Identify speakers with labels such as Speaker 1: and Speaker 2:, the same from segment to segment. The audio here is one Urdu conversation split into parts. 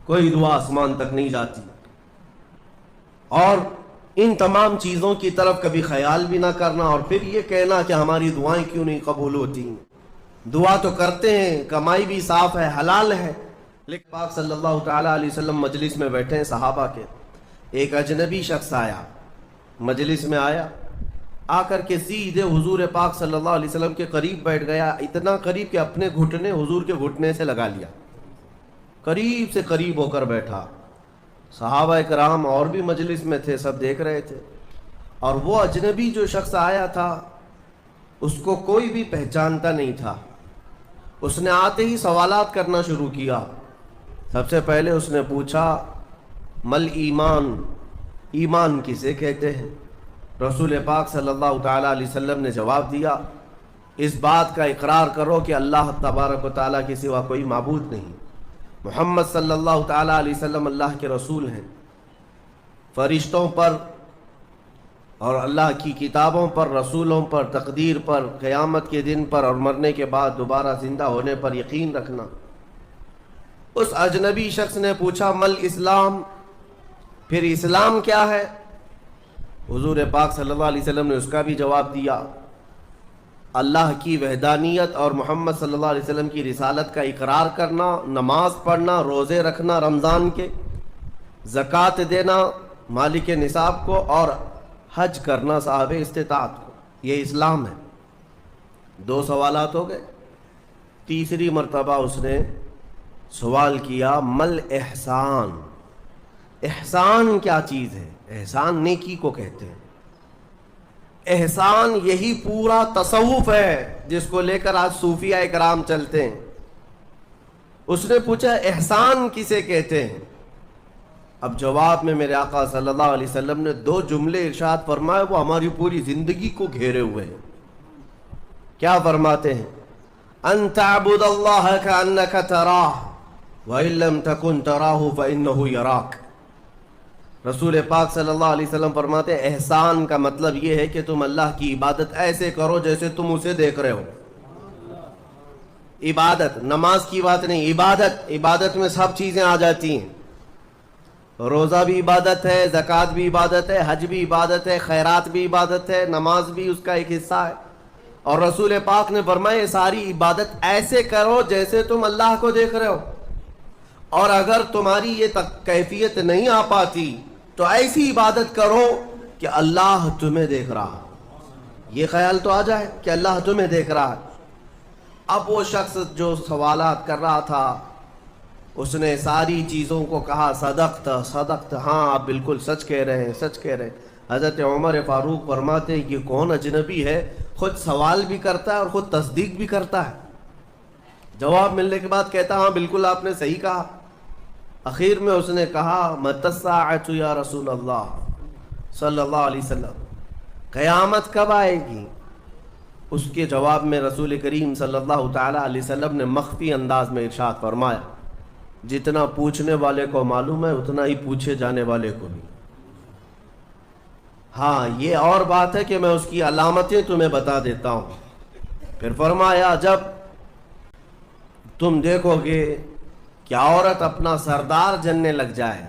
Speaker 1: کوئی دعا آسمان تک نہیں جاتی، اور ان تمام چیزوں کی طرف کبھی خیال بھی نہ کرنا، اور پھر یہ کہنا کہ ہماری دعائیں کیوں نہیں قبول ہوتی۔ دعا تو کرتے ہیں، کمائی بھی صاف ہے، حلال ہے، لیکن پاک صلی اللہ تعالیٰ علیہ وسلم مجلس میں بیٹھے ہیں صحابہ کے، ایک اجنبی شخص آیا، مجلس میں آیا، آ کر کے سیدھے حضور پاک صلی اللہ علیہ وسلم کے قریب بیٹھ گیا، اتنا قریب کہ اپنے گھٹنے حضور کے گھٹنے سے لگا لیا، قریب سے قریب ہو کر بیٹھا۔ صحابہ کرام اور بھی مجلس میں تھے، سب دیکھ رہے تھے، اور وہ اجنبی جو شخص آیا تھا اس کو کوئی بھی پہچانتا نہیں تھا۔ اس نے آتے ہی سوالات کرنا شروع کیا۔ سب سے پہلے اس نے پوچھا مل ایمان، ایمان کسے کہتے ہیں؟ رسول پاک صلی اللہ تعالیٰ علیہ وسلم نے جواب دیا، اس بات کا اقرار کرو کہ اللہ تبارک و تعالیٰ کے سوا کوئی معبود نہیں، محمد صلی اللہ تعالیٰ علیہ وسلم اللہ کے رسول ہیں، فرشتوں پر اور اللہ کی کتابوں پر، رسولوں پر، تقدیر پر، قیامت کے دن پر اور مرنے کے بعد دوبارہ زندہ ہونے پر یقین رکھنا۔ اس اجنبی شخص نے پوچھا مل اسلام، پھر اسلام کیا ہے؟ حضور پاک صلی اللہ علیہ وسلم نے اس کا بھی جواب دیا، اللہ کی وحدانیت اور محمد صلی اللہ علیہ وسلم کی رسالت کا اقرار کرنا، نماز پڑھنا، روزے رکھنا رمضان کے، زکوٰۃ دینا مالک نصاب کو، اور حج کرنا صاحب استطاعت کو، یہ اسلام ہے۔ 2 سوالات ہو گئے۔ تیسری مرتبہ اس نے سوال کیا مل احسان، احسان کیا چیز ہے؟ احسان نیکی کو کہتے ہیں، احسان یہی پورا تصوف ہے جس کو لے کر آج صوفیہ اکرام چلتے ہیں۔ اس نے پوچھا احسان کسے کہتے ہیں؟ اب جواب میں میرے آقا صلی اللہ علیہ وسلم نے 2 جملے ارشاد فرمائے، وہ ہماری پوری زندگی کو گھیرے ہوئے ہیں۔ کیا فرماتے ہیں؟ ان تعبد اللہ کأنک تراہ وإن لم تکن تراہ فإنہ یراک۔ رسول پاک صلی اللہ علیہ وسلم فرماتے ہیں احسان کا مطلب یہ ہے کہ تم اللہ کی عبادت ایسے کرو جیسے تم اسے دیکھ رہے ہو۔ عبادت، نماز کی بات نہیں، عبادت، عبادت میں سب چیزیں آ جاتی ہیں۔ روزہ بھی عبادت ہے، زکوٰۃ بھی عبادت ہے، حج بھی عبادت ہے، خیرات بھی عبادت ہے، نماز بھی اس کا ایک حصہ ہے۔ اور رسول پاک نے فرمایا یہ ساری عبادت ایسے کرو جیسے تم اللہ کو دیکھ رہے ہو، اور اگر تمہاری یہ کیفیت نہیں آ پاتی تو ایسی عبادت کرو کہ اللہ تمہیں دیکھ رہا، یہ خیال تو آ جائے کہ اللہ تمہیں دیکھ رہا ہے۔ اب وہ شخص جو سوالات کر رہا تھا اس نے ساری چیزوں کو کہا صدقت صدقت، ہاں آپ بالکل سچ کہہ رہے ہیں، سچ کہہ رہے ہیں۔ حضرت عمر فاروق فرماتے ہیں یہ کون اجنبی ہے، خود سوال بھی کرتا ہے اور خود تصدیق بھی کرتا ہے، جواب ملنے کے بعد کہتا ہاں بالکل آپ نے صحیح کہا۔ اخیر میں اس نے کہا متی الساعۃ یا رسول اللہ صلی اللہ علیہ وسلم، قیامت کب آئے گی؟ اس کے جواب میں رسول کریم صلی اللہ تعالیٰ علیہ وسلم نے مخفی انداز میں ارشاد فرمایا جتنا پوچھنے والے کو معلوم ہے اتنا ہی پوچھے جانے والے کو بھی۔ ہاں یہ اور بات ہے کہ میں اس کی علامتیں تمہیں بتا دیتا ہوں۔ پھر فرمایا جب تم دیکھو گے کہ عورت اپنا سردار جننے لگ جائے،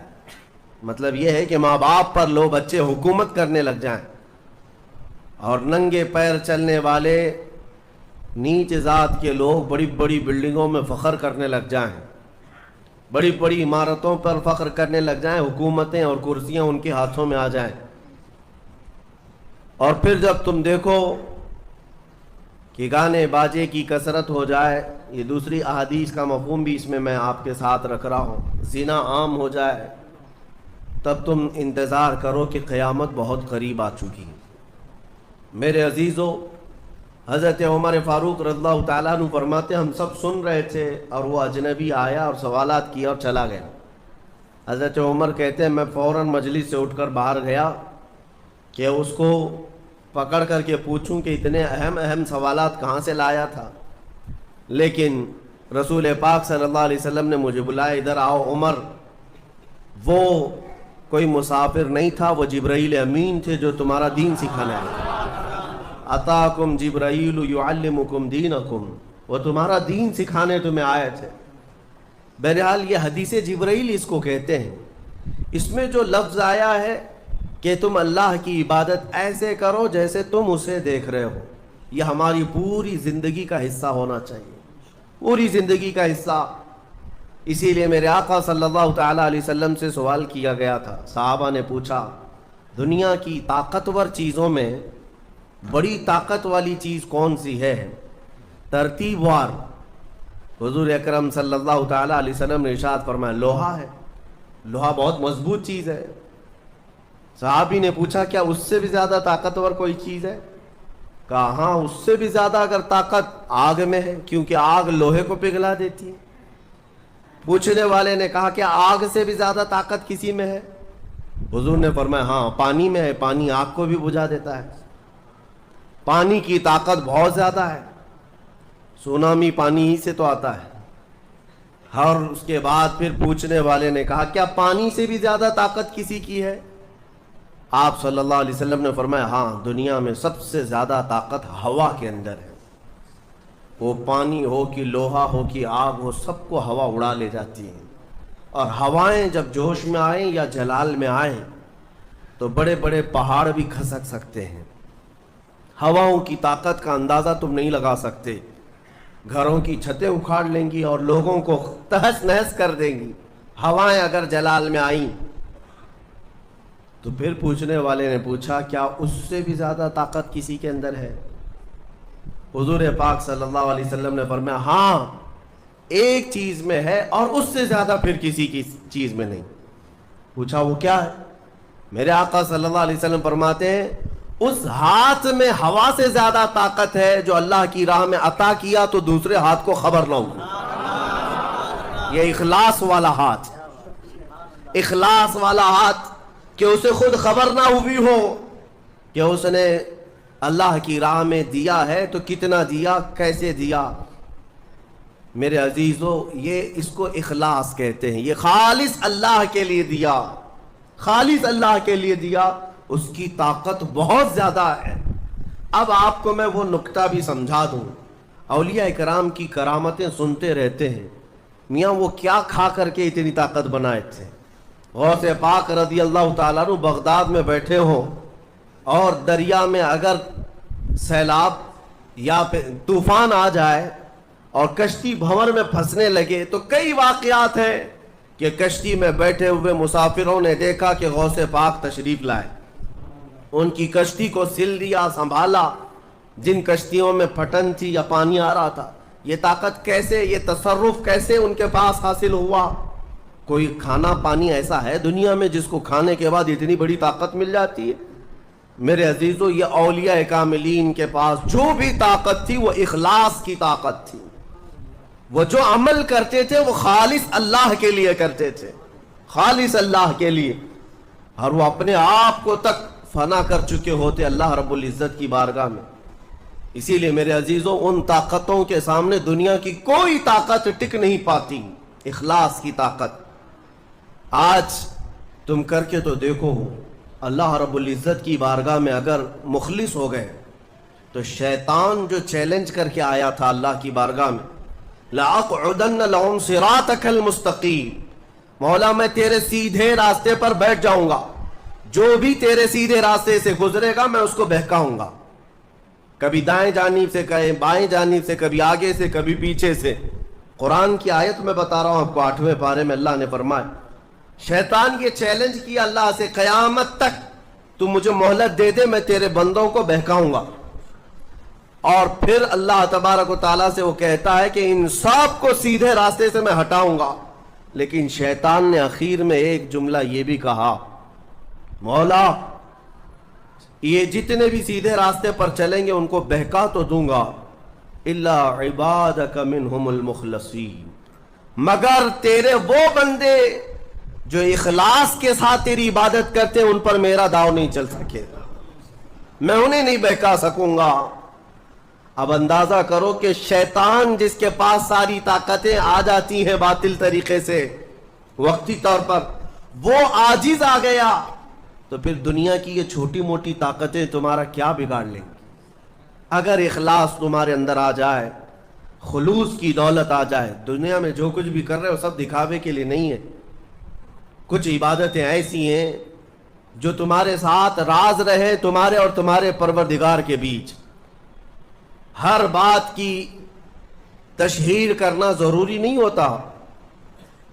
Speaker 1: مطلب یہ ہے کہ ماں باپ پر لو بچے حکومت کرنے لگ جائیں، اور ننگے پیر چلنے والے نیچ ذات کے لوگ بڑی بڑی بلڈنگوں میں فخر کرنے لگ جائیں، بڑی بڑی عمارتوں پر فخر کرنے لگ جائیں، حکومتیں اور کرسیاں ان کے ہاتھوں میں آ جائیں، اور پھر جب تم دیکھو کہ گانے باجے کی کثرت ہو جائے، یہ دوسری احادیث کا مفہوم بھی اس میں میں آپ کے ساتھ رکھ رہا ہوں، زنا عام ہو جائے، تب تم انتظار کرو کہ قیامت بہت قریب آ چکی ہے۔ میرے عزیزو، حضرت عمر فاروق رضی اللہ تعالیٰ عنہ فرماتے ہم سب سن رہے تھے اور وہ اجنبی آیا اور سوالات کیا اور چلا گیا۔ حضرت عمر کہتے ہیں میں فوراً مجلس سے اٹھ کر باہر گیا کہ اس کو پکڑ کر کے پوچھوں کہ اتنے اہم سوالات کہاں سے لایا تھا، لیکن رسول پاک صلی اللہ علیہ وسلم نے مجھے بلایا، ادھر آؤ عمر۔ وہ کوئی مسافر نہیں تھا، وہ جبرائیل امین تھے جو تمہارا دین سکھانے آئے تھے۔ اتاکم جبرائیل یعلمکم دینکم، وہ تمہارا دین سکھانے تمہیں آئے تھے۔ بہرحال یہ حدیث جبرائیل اس کو کہتے ہیں. اس میں جو لفظ آیا ہے کہ تم اللہ کی عبادت ایسے کرو جیسے تم اسے دیکھ رہے ہو، یہ ہماری پوری زندگی کا حصہ ہونا چاہیے، پوری زندگی کا حصہ. اسی لیے میرے آقا صلی اللہ تعالیٰ علیہ وسلم سے سوال کیا گیا تھا. صحابہ نے پوچھا دنیا کی طاقتور چیزوں میں بڑی طاقت والی چیز کون سی ہے؟ ترتیب وار حضور اکرم صلی اللہ تعالیٰ علیہ وسلم نے ارشاد فرمایا لوہا ہے. لوہا بہت مضبوط چیز ہے. صحابی نے پوچھا کیا اس سے بھی زیادہ طاقتور کوئی چیز ہے؟ کہا ہاں اس سے بھی زیادہ اگر طاقت آگ میں ہے، کیونکہ آگ لوہے کو پگھلا دیتی ہے. پوچھنے والے نے کہا کیا آگ سے بھی زیادہ طاقت کسی میں ہے؟ حضور نے فرمایا ہاں پانی میں ہے، پانی آگ کو بھی بجھا دیتا ہے. پانی کی طاقت بہت زیادہ ہے، سونامی پانی ہی سے تو آتا ہے. اور اس کے بعد پھر پوچھنے والے نے کہا کیا پانی سے بھی زیادہ طاقت کسی کی ہے؟ آپ صلی اللہ علیہ وسلم نے فرمایا ہاں دنیا میں سب سے زیادہ طاقت ہوا کے اندر ہے. وہ پانی ہو کہ لوہا ہو کہ آگ ہو، سب کو ہوا اڑا لے جاتی ہے. اور ہوائیں جب جوش میں آئیں یا جلال میں آئیں تو بڑے بڑے پہاڑ بھی کھسک سکتے ہیں. ہواؤں کی طاقت کا اندازہ تم نہیں لگا سکتے. گھروں کی چھتیں اکھاڑ لیں گی اور لوگوں کو تہس نہس کر دیں گی ہوائیں اگر جلال میں آئیں. تو پھر پوچھنے والے نے پوچھا کیا اس سے بھی زیادہ طاقت کسی کے اندر ہے؟ حضور پاک صلی اللہ علیہ وسلم نے فرمایا ہاں ایک چیز میں ہے اور اس سے زیادہ پھر کسی کی چیز میں نہیں. پوچھا وہ کیا ہے؟ میرے آقا صلی اللہ علیہ وسلم فرماتے ہیں اس ہاتھ میں ہوا سے زیادہ طاقت ہے جو اللہ کی راہ میں عطا کیا تو دوسرے ہاتھ کو خبر نہ ہو. یہ اخلاص والا ہاتھ، اخلاص والا ہاتھ کہ اسے خود خبر نہ ہوئی ہو کہ اس نے اللہ کی راہ میں دیا ہے تو کتنا دیا، کیسے دیا. میرے عزیزو یہ اس کو اخلاص کہتے ہیں. یہ خالص اللہ کے لیے دیا، خالص اللہ کے لیے دیا، اس کی طاقت بہت زیادہ ہے. اب آپ کو میں وہ نکتہ بھی سمجھا دوں. اولیاء کرام کی کرامتیں سنتے رہتے ہیں، میاں وہ کیا کھا کر کے اتنی طاقت بنائے تھے. غوث پاک رضی اللہ تعالیٰ عنہ بغداد میں بیٹھے ہوں اور دریا میں اگر سیلاب یا طوفان آ جائے اور کشتی بھنور میں پھنسنے لگے تو کئی واقعات ہیں کہ کشتی میں بیٹھے ہوئے مسافروں نے دیکھا کہ غوث پاک تشریف لائے، ان کی کشتی کو سل دیا، سنبھالا. جن کشتیوں میں پھٹن تھی یا پانی آ رہا تھا، یہ طاقت کیسے، یہ تصرف کیسے ان کے پاس حاصل ہوا؟ کوئی کھانا پانی ایسا ہے دنیا میں جس کو کھانے کے بعد اتنی بڑی طاقت مل جاتی ہے؟ میرے عزیزو یہ اولیاء کاملین کے پاس جو بھی طاقت تھی وہ اخلاص کی طاقت تھی. وہ جو عمل کرتے تھے وہ خالص اللہ کے لیے کرتے تھے، خالص اللہ کے لیے. اور وہ اپنے آپ کو تک فنا کر چکے ہوتے اللہ رب العزت کی بارگاہ میں. اسی لیے میرے عزیزو ان طاقتوں کے سامنے دنیا کی کوئی طاقت ٹک نہیں پاتی. اخلاص کی طاقت. آج تم کر کے تو دیکھو، اللہ رب العزت کی بارگاہ میں اگر مخلص ہو گئے تو شیطان جو چیلنج کر کے آیا تھا اللہ کی بارگاہ میں، لَأَقْعُدَنَّ لَهُمْ صِرَاطَكَ الْمُسْتَقِيمَ، مولا میں تیرے سیدھے راستے پر بیٹھ جاؤں گا، جو بھی تیرے سیدھے راستے سے گزرے گا میں اس کو بہکاؤں گا. کبھی دائیں جانب سے، کبھی بائیں جانب سے، کبھی آگے سے، کبھی پیچھے سے. قرآن کی آیت میں بتا رہا ہوں آپ کو، 8ویں پارے میں اللہ نے فرمایا شیطان یہ چیلنج کیا اللہ سے، قیامت تک تو مجھے مہلت دے دے میں تیرے بندوں کو بہکاؤں گا. اور پھر اللہ تبارک و تعالیٰ سے وہ کہتا ہے کہ ان سب کو سیدھے راستے سے میں ہٹاؤں گا. لیکن شیطان نے اخیر میں ایک جملہ یہ بھی کہا، مولا یہ جتنے بھی سیدھے راستے پر چلیں گے ان کو بہکا تو دوں گا، الا عبادک منہم المخلصین، مگر تیرے وہ بندے جو اخلاص کے ساتھ تیری عبادت کرتے ہیں ان پر میرا داؤ نہیں چل سکے گا، میں انہیں نہیں بہکا سکوں گا. اب اندازہ کرو کہ شیطان جس کے پاس ساری طاقتیں آ جاتی ہیں باطل طریقے سے وقتی طور پر، وہ عاجز آ گیا تو پھر دنیا کی یہ چھوٹی موٹی طاقتیں تمہارا کیا بگاڑ لیں گی؟ اگر اخلاص تمہارے اندر آ جائے، خلوص کی دولت آ جائے. دنیا میں جو کچھ بھی کر رہے ہو سب دکھاوے کے لیے نہیں ہے. کچھ عبادتیں ایسی ہیں جو تمہارے ساتھ راز رہے تمہارے اور تمہارے پروردگار کے بیچ. ہر بات کی تشہیر کرنا ضروری نہیں ہوتا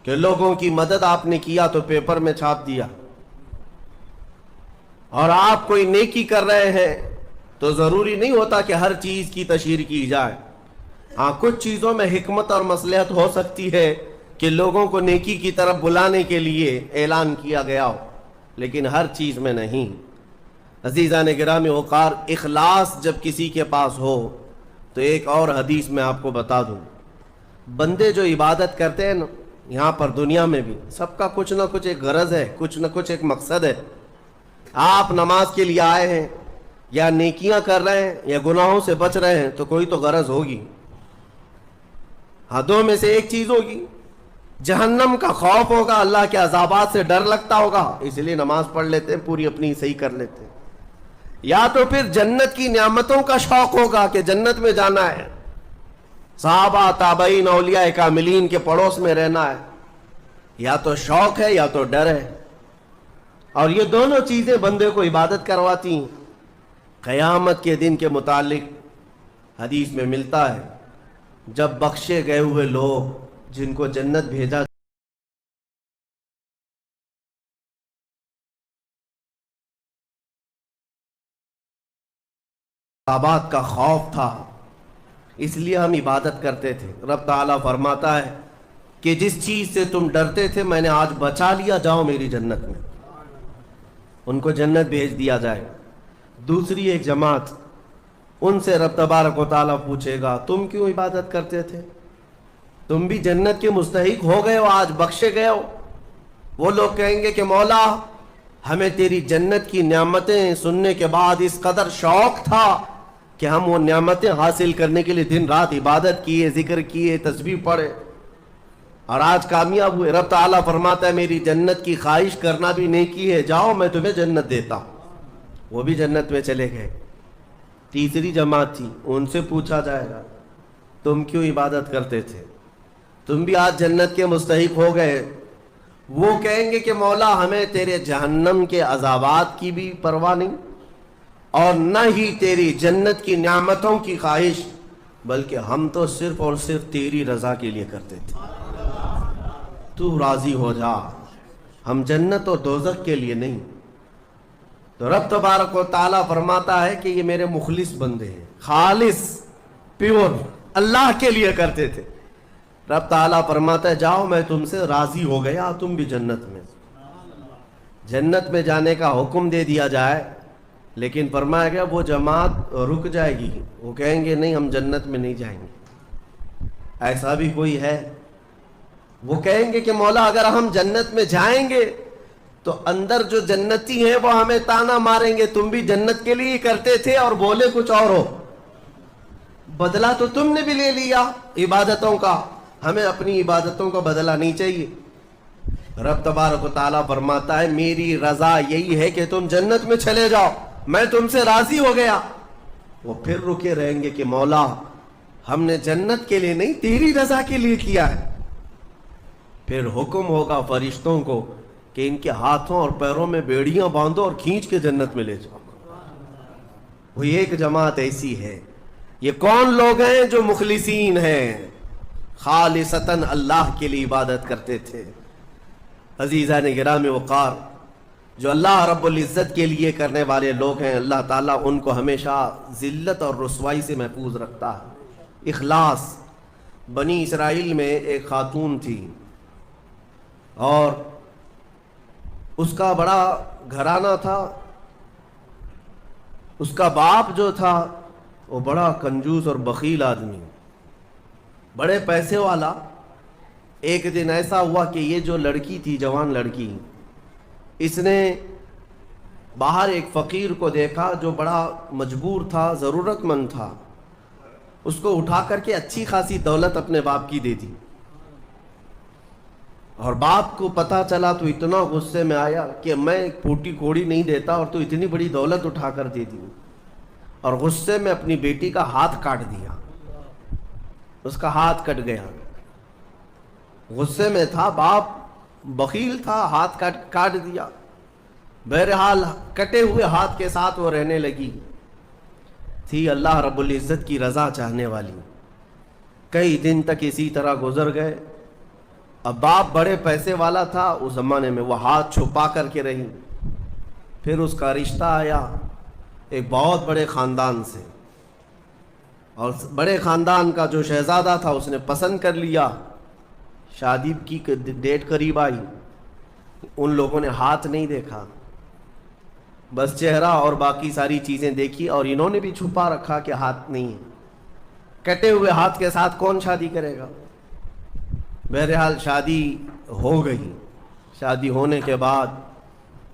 Speaker 1: کہ لوگوں کی مدد آپ نے کیا تو پیپر میں چھاپ دیا، اور آپ کوئی نیکی کر رہے ہیں تو ضروری نہیں ہوتا کہ ہر چیز کی تشہیر کی جائے. ہاں کچھ چیزوں میں حکمت اور مصلحت ہو سکتی ہے کہ لوگوں کو نیکی کی طرف بلانے کے لیے اعلان کیا گیا ہو، لیکن ہر چیز میں نہیں. عزیزان گرامی وقار، اخلاص جب کسی کے پاس ہو تو ایک اور حدیث میں آپ کو بتا دوں، بندے جو عبادت کرتے ہیں نا یہاں پر دنیا میں بھی، سب کا کچھ نہ کچھ ایک غرض ہے، کچھ نہ کچھ ایک مقصد ہے. آپ نماز کے لیے آئے ہیں یا نیکیاں کر رہے ہیں یا گناہوں سے بچ رہے ہیں تو کوئی تو غرض ہوگی. ہاں دو میں سے ایک چیز ہوگی، جہنم کا خوف ہوگا، اللہ کے عذابات سے ڈر لگتا ہوگا اس لیے نماز پڑھ لیتے ہیں، پوری اپنی صحیح کر لیتے ہیں، یا تو پھر جنت کی نعمتوں کا شوق ہوگا کہ جنت میں جانا ہے، صحابہ تابعین اولیاء کاملین کے پڑوس میں رہنا ہے. یا تو شوق ہے یا تو ڈر ہے، اور یہ دونوں چیزیں بندے کو عبادت کرواتی ہیں. قیامت کے دن کے متعلق حدیث میں ملتا ہے جب بخشے گئے ہوئے لوگ جن کو جنت بھیجا عذابات کا خوف تھا اس لیے ہم عبادت کرتے تھے. رب تعالیٰ فرماتا ہے کہ جس چیز سے تم ڈرتے تھے میں نے آج بچا لیا، جاؤ میری جنت میں. ان کو جنت بھیج دیا جائے. دوسری ایک جماعت، ان سے رب تبارک و تعالیٰ پوچھے گا تم کیوں عبادت کرتے تھے؟ تم بھی جنت کے مستحق ہو گئے ہو، آج بخشے گئے ہو. وہ لوگ کہیں گے کہ مولا ہمیں تیری جنت کی نعمتیں سننے کے بعد اس قدر شوق تھا کہ ہم وہ نعمتیں حاصل کرنے کے لیے دن رات عبادت کیے، ذکر کیے، تسبیح پڑھے، اور آج کامیاب ہوئے. رب تعالیٰ فرماتا ہے میری جنت کی خواہش کرنا بھی نیکی ہے، جاؤ میں تمہیں جنت دیتا ہوں. وہ بھی جنت میں چلے گئے. تیسری جماعت تھی، ان سے پوچھا جائے گا تم کیوں عبادت کرتے تھے؟ تم بھی آج جنت کے مستحق ہو گئے. وہ کہیں گے کہ مولا ہمیں تیرے جہنم کے عذابات کی بھی پرواہ نہیں، اور نہ ہی تیری جنت کی نعمتوں کی خواہش، بلکہ ہم تو صرف اور صرف تیری رضا کے لیے کرتے تھے، تو راضی ہو جا، ہم جنت اور دوزخ کے لیے نہیں. تو رب تبارک و تعالیٰ فرماتا ہے کہ یہ میرے مخلص بندے ہیں، خالص پیور اللہ کے لیے کرتے تھے. رب تعالیٰ فرماتا ہے جاؤ میں تم سے راضی ہو گیا، تم بھی جنت میں. جنت میں جانے کا حکم دے دیا جائے، لیکن فرمایا گیا وہ جماعت رک جائے گی، وہ کہیں گے نہیں ہم جنت میں نہیں جائیں گے. ایسا بھی کوئی ہے؟ وہ کہیں گے کہ مولا اگر ہم جنت میں جائیں گے تو اندر جو جنتی ہیں وہ ہمیں تانا ماریں گے، تم بھی جنت کے لیے کرتے تھے اور بولے کچھ اور ہو، بدلہ تو تم نے بھی لے لیا عبادتوں کا، ہمیں اپنی عبادتوں کا بدلہ نہیں چاہیے. رب تبارک و تعالیٰ فرماتا ہے میری رضا یہی ہے کہ تم جنت میں چلے جاؤ، میں تم سے راضی ہو گیا. وہ پھر رکے رہیں گے کہ مولا ہم نے جنت کے لیے نہیں تیری رضا کے لیے کیا ہے. پھر حکم ہوگا فرشتوں کو کہ ان کے ہاتھوں اور پیروں میں بیڑیاں باندھو اور کھینچ کے جنت میں لے جاؤ. وہ ایک جماعت ایسی ہے. یہ کون لوگ ہیں جو مخلصین ہیں، خالصتاً اللہ کے لیے عبادت کرتے تھے. عزیزان گرامی وقار، جو اللہ رب العزت کے لیے کرنے والے لوگ ہیں اللہ تعالیٰ ان کو ہمیشہ ذلت اور رسوائی سے محفوظ رکھتا ہے. اخلاص. بنی اسرائیل میں ایک خاتون تھی اور اس کا بڑا گھرانہ تھا. اس کا باپ جو تھا وہ بڑا کنجوس اور بخیل آدمی، بڑے پیسے والا. ایک دن ایسا ہوا کہ یہ جو لڑکی تھی، جوان لڑکی، اس نے باہر ایک فقیر کو دیکھا جو بڑا مجبور تھا، ضرورت مند تھا. اس کو اٹھا کر کے اچھی خاصی دولت اپنے باپ کی دے دی. اور باپ کو پتہ چلا تو اتنا غصے میں آیا کہ میں ایک پھوٹی کوڑی نہیں دیتا اور تو اتنی بڑی دولت اٹھا کر دے دی. اور غصے میں اپنی بیٹی کا ہاتھ کاٹ دیا. اس کا ہاتھ کٹ گیا. غصے میں تھا، باپ بخیل تھا، ہاتھ کاٹ دیا. بہرحال کٹے ہوئے ہاتھ کے ساتھ وہ رہنے لگی. تھی اللہ رب العزت کی رضا چاہنے والی. کئی دن تک اسی طرح گزر گئے. اب باپ بڑے پیسے والا تھا اس زمانے میں، وہ ہاتھ چھپا کر کے رہی. پھر اس کا رشتہ آیا ایک بہت بڑے خاندان سے، اور بڑے خاندان کا جو شہزادہ تھا اس نے پسند کر لیا. شادی کی ڈیٹ قریب آئی، ان لوگوں نے ہاتھ نہیں دیکھا، بس چہرہ اور باقی ساری چیزیں دیکھی، اور انہوں نے بھی چھپا رکھا کہ ہاتھ نہیں ہے. کٹے ہوئے ہاتھ کے ساتھ کون شادی کرے گا؟ بہرحال شادی ہو گئی. شادی ہونے کے بعد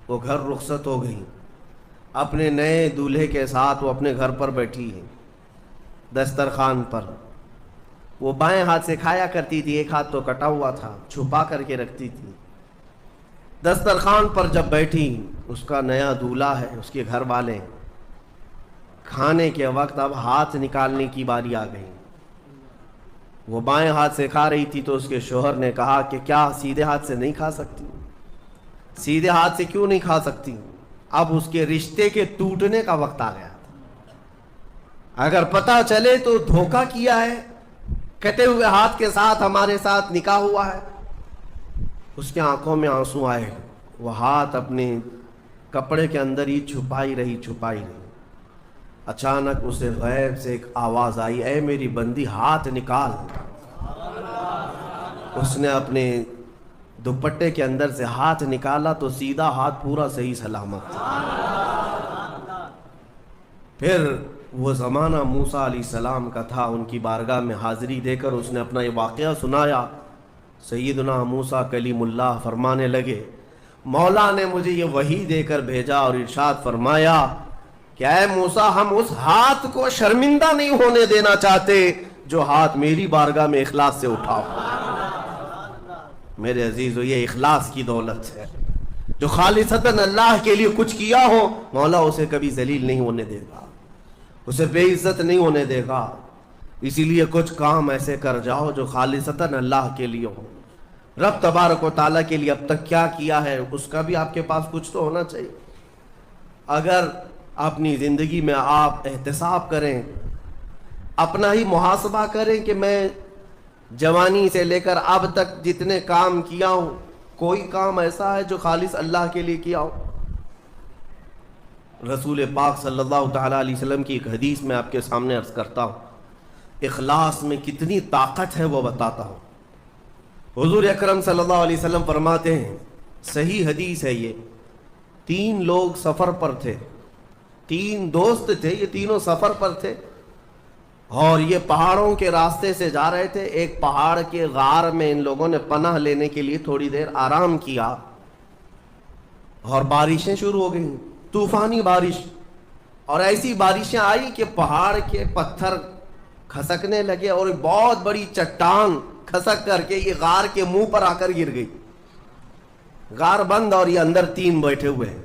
Speaker 1: وہ گھر رخصت ہو گئی. اپنے نئے دولہے کے ساتھ وہ اپنے گھر پر بیٹھی ہے دسترخوان پر. وہ بائیں ہاتھ سے کھایا کرتی تھی، ایک ہاتھ تو کٹا ہوا تھا، چھپا کر کے رکھتی تھی. دسترخوان پر جب بیٹھی، اس کا نیا دولہا ہے، اس کے گھر والے، کھانے کے وقت اب ہاتھ نکالنے کی باری آ گئی. وہ بائیں ہاتھ سے کھا رہی تھی تو اس کے شوہر نے کہا کہ کیا سیدھے ہاتھ سے نہیں کھا سکتی؟ سیدھے ہاتھ سے کیوں نہیں کھا سکتی؟ اب اس کے رشتے کے ٹوٹنے کا وقت آ گیا تھا. اگر پتہ چلے تو دھوکہ کیا ہے، کٹے ہوئے ہاتھ کے ساتھ ہمارے ساتھ نکاح ہوا ہے. اس کے آنکھوں میں آنسو آئے. وہ ہاتھ اپنے کپڑے کے اندر ہی چھپائی رہی. اچانک اسے غیب سے ایک آواز آئی، اے میری بندی ہاتھ نکال. اس نے اپنے دوپٹے کے اندر سے ہاتھ نکالا تو سیدھا ہاتھ پورا صحیح سلامت تھا. پھر وہ زمانہ موسیٰ علیہ السلام کا تھا. ان کی بارگاہ میں حاضری دے کر اس نے اپنا یہ واقعہ سنایا. سیدنا موسیٰ کلیم اللہ فرمانے لگے، مولا نے مجھے یہ وحی دے کر بھیجا اور ارشاد فرمایا کہ اے موسیٰ، ہم اس ہاتھ کو شرمندہ نہیں ہونے دینا چاہتے جو ہاتھ میری بارگاہ میں اخلاص سے اٹھاؤ. میرے عزیزو، یہ اخلاص کی دولت ہے. جو خالصتاً اللہ کے لیے کچھ کیا ہو، مولا اسے کبھی ذلیل نہیں ہونے دے گا، اسے بے عزت نہیں ہونے دے گا. اسی لیے کچھ کام ایسے کر جاؤ جو خالصتاً اللہ کے لیے ہو. رب تبارک و تعالیٰ کے لیے اب تک کیا کیا ہے اس کا بھی آپ کے پاس کچھ تو ہونا چاہیے. اگر اپنی زندگی میں آپ احتساب کریں، اپنا ہی محاسبہ کریں کہ میں جوانی سے لے کر اب تک جتنے کام کیا ہوں، کوئی کام ایسا ہے جو خالص اللہ کے لیے کیا ہو؟ رسول پاک صلی اللہ تعالیٰ علیہ وسلم کی ایک حدیث میں آپ کے سامنے عرض کرتا ہوں. اخلاص میں کتنی طاقت ہے وہ بتاتا ہوں. حضور اکرم صلی اللہ علیہ وسلم فرماتے ہیں، صحیح حدیث ہے یہ، 3 لوگ سفر پر تھے، 3 دوست تھے، یہ تینوں سفر پر تھے اور یہ پہاڑوں کے راستے سے جا رہے تھے. ایک پہاڑ کے غار میں ان لوگوں نے پناہ لینے کے لیے تھوڑی دیر آرام کیا اور بارشیں شروع ہو گئیں، طوفانی بارش. اور ایسی بارشیں آئی کہ پہاڑ کے پتھر کھسکنے لگے اور ایک بہت بڑی چٹان کھسک کر کے یہ غار کے منہ پر آ کر گر گئی. غار بند اور یہ اندر 3 بیٹھے ہوئے ہیں.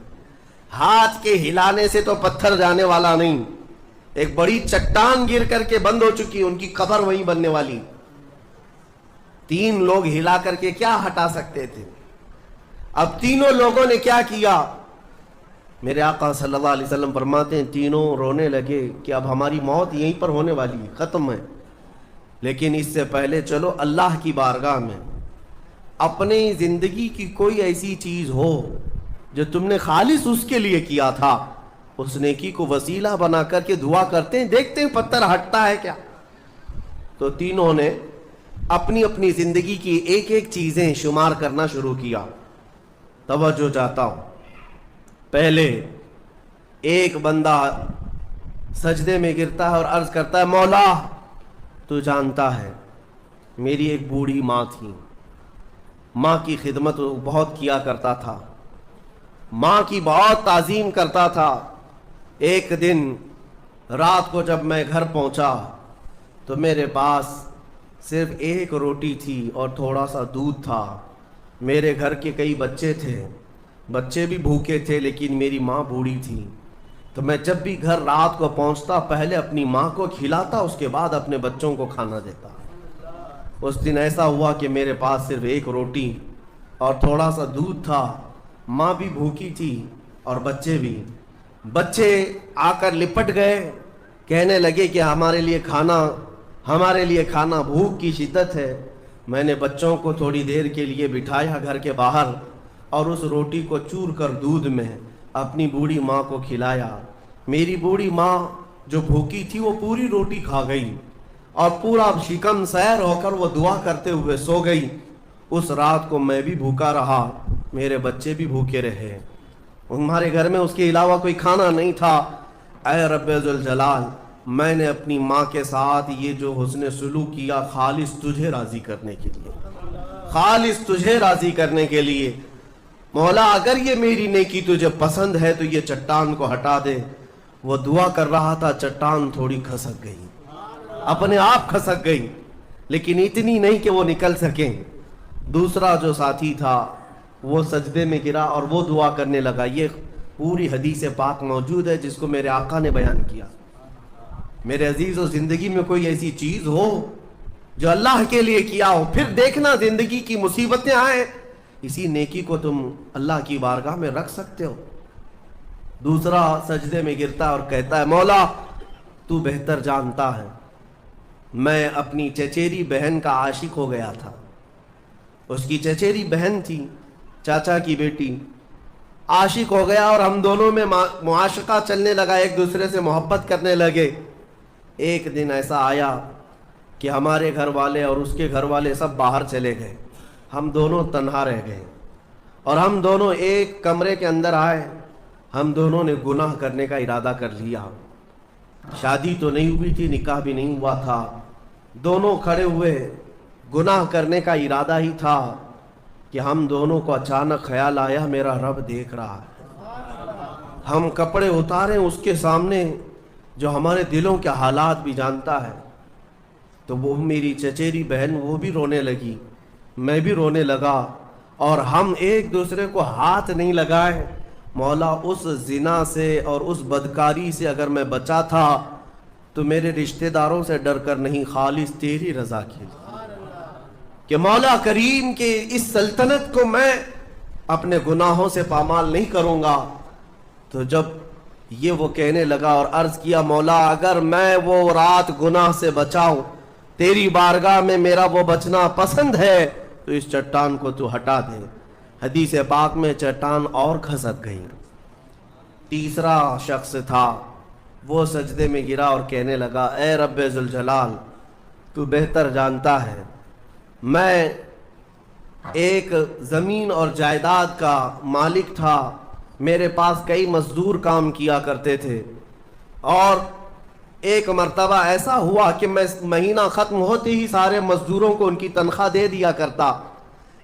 Speaker 1: ہاتھ کے ہلانے سے تو پتھر جانے والا نہیں، ایک بڑی چٹان گر کر کے بند ہو چکی، ان کی قبر وہیں بننے والی. 3 لوگ ہلا کر کے کیا ہٹا سکتے تھے؟ اب تینوں لوگوں نے کیا کیا؟ میرے آقا صلی اللہ علیہ وسلم فرماتے ہیں تینوں رونے لگے کہ اب ہماری موت یہیں پر ہونے والی ہے، ختم ہے. لیکن اس سے پہلے چلو اللہ کی بارگاہ میں اپنی زندگی کی کوئی ایسی چیز ہو جو تم نے خالص اس کے لیے کیا تھا، اس نیکی کو وسیلہ بنا کر کے دعا کرتے ہیں، دیکھتے ہیں پتھر ہٹتا ہے کیا. تو تینوں نے اپنی اپنی زندگی کی ایک ایک چیزیں شمار کرنا شروع کیا. توجہ چاہتا ہوں. پہلے ایک بندہ سجدے میں گرتا ہے اور عرض کرتا ہے، مولا تو جانتا ہے میری ایک بوڑھی ماں تھی، ماں کی خدمت بہت کیا کرتا تھا، ماں کی بہت تعظیم کرتا تھا. ایک دن رات کو جب میں گھر پہنچا تو میرے پاس صرف ایک روٹی تھی اور تھوڑا سا دودھ تھا. میرے گھر کے کئی بچے تھے، بچے بھی بھوکے تھے، لیکن میری ماں بوڑھی تھی. تو میں جب بھی گھر رات کو پہنچتا پہلے اپنی ماں کو کھلاتا، اس کے بعد اپنے بچوں کو کھانا دیتا. اس دن ایسا ہوا کہ میرے پاس صرف ایک روٹی اور تھوڑا سا دودھ تھا. ماں بھی بھوکی تھی اور بچے بھی. بچے آ کر لپٹ گئے, کہنے لگے کہ ہمارے لیے کھانا بھوک کی شدت ہے. میں نے بچوں کو تھوڑی دیر کے لیے بٹھایا گھر کے باہر اور اس روٹی کو چور کر دودھ میں اپنی بوڑھی ماں کو کھلایا. میری بوڑھی ماں جو بھوکی تھی وہ پوری روٹی کھا گئی اور پورا شکم سیر ہو کر وہ دعا کرتے ہوئے سو گئی. اس رات کو میں بھی بھوکا رہا, میرے بچے بھی بھوکے رہے. ہمارے گھر میں اس کے علاوہ کوئی کھانا نہیں تھا. اے رب ذوالجلال, میں نے اپنی ماں کے ساتھ یہ جو حسن سلوک کیا خالص تجھے راضی کرنے کے لیے, خالص تجھے راضی کرنے کے لیے. مولا اگر یہ میری نیکی تجھے پسند ہے تو یہ چٹان کو ہٹا دے. وہ دعا کر رہا تھا, چٹان تھوڑی کھسک گئی, اپنے آپ کھسک گئی, لیکن اتنی نہیں کہ وہ نکل سکیں. دوسرا جو ساتھی تھا وہ سجدے میں گرا اور وہ دعا کرنے لگا. یہ پوری حدیث پاک موجود ہے جس کو میرے آقا نے بیان کیا. میرے عزیزو, زندگی میں کوئی ایسی چیز ہو جو اللہ کے لیے کیا ہو, پھر دیکھنا زندگی کی مصیبتیں آئیں, اسی نیکی کو تم اللہ کی بارگاہ میں رکھ سکتے ہو. دوسرا سجدے میں گرتا اور کہتا ہے, مولا تو بہتر جانتا ہے, میں اپنی چچیری بہن کا عاشق ہو گیا تھا. اس کی چچیری بہن تھی, چاچا کی بیٹی, عاشق ہو گیا اور ہم دونوں میں معاشقہ چلنے لگا, ایک دوسرے سے محبت کرنے لگے. ایک دن ایسا آیا کہ ہمارے گھر والے اور اس کے گھر والے سب باہر چلے گئے, ہم دونوں تنہا رہ گئے اور ہم دونوں ایک کمرے کے اندر آئے. ہم دونوں نے گناہ کرنے کا ارادہ کر لیا. شادی تو نہیں ہوئی تھی, نکاح بھی نہیں ہوا تھا. دونوں کھڑے ہوئے, گناہ کرنے کا ارادہ ہی تھا کہ ہم دونوں کو اچانک خیال آیا میرا رب دیکھ رہا ہے. ہم کپڑے اتارے اس کے سامنے جو ہمارے دلوں کے حالات بھی جانتا ہے. تو وہ میری چچیری بہن وہ بھی رونے لگی, میں بھی رونے لگا اور ہم ایک دوسرے کو ہاتھ نہیں لگائے. مولا اس زنا سے اور اس بدکاری سے اگر میں بچا تھا تو میرے رشتہ داروں سے ڈر کر نہیں, خالص تیری رضا کے لیے کہ مولا کریم کے اس سلطنت کو میں اپنے گناہوں سے پامال نہیں کروں گا. تو جب یہ وہ کہنے لگا اور عرض کیا, مولا اگر میں وہ رات گناہ سے بچاؤں, تیری بارگاہ میں میرا وہ بچنا پسند ہے, تو اس چٹان کو تو ہٹا دے. حدیث پاک میں چٹان اور کھسک گئی. تیسرا شخص تھا, وہ سجدے میں گرا اور کہنے لگا, اے رب ذوالجلال, تو بہتر جانتا ہے میں ایک زمین اور جائیداد کا مالک تھا. میرے پاس کئی مزدور کام کیا کرتے تھے اور ایک مرتبہ ایسا ہوا کہ میں مہینہ ختم ہوتے ہی سارے مزدوروں کو ان کی تنخواہ دے دیا کرتا.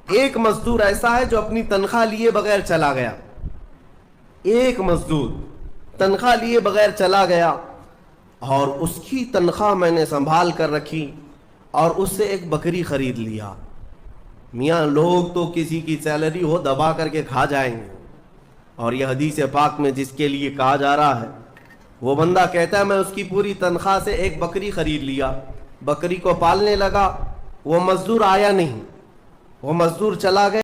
Speaker 1: ایک مزدور ایسا ہے جو اپنی تنخواہ لیے بغیر چلا گیا, ایک مزدور تنخواہ لیے بغیر چلا گیا اور اس کی تنخواہ میں نے سنبھال کر رکھی اور اس سے ایک بکری خرید لیا. میاں لوگ تو کسی کی سیلری ہو دبا کر کے کھا جائیں گے, اور یہ حدیث پاک میں جس کے لیے کہا جا رہا ہے وہ بندہ کہتا ہے میں اس کی پوری تنخواہ سے ایک بکری خرید لیا, بکری کو پالنے لگا. وہ مزدور آیا نہیں, وہ مزدور چلا گیا.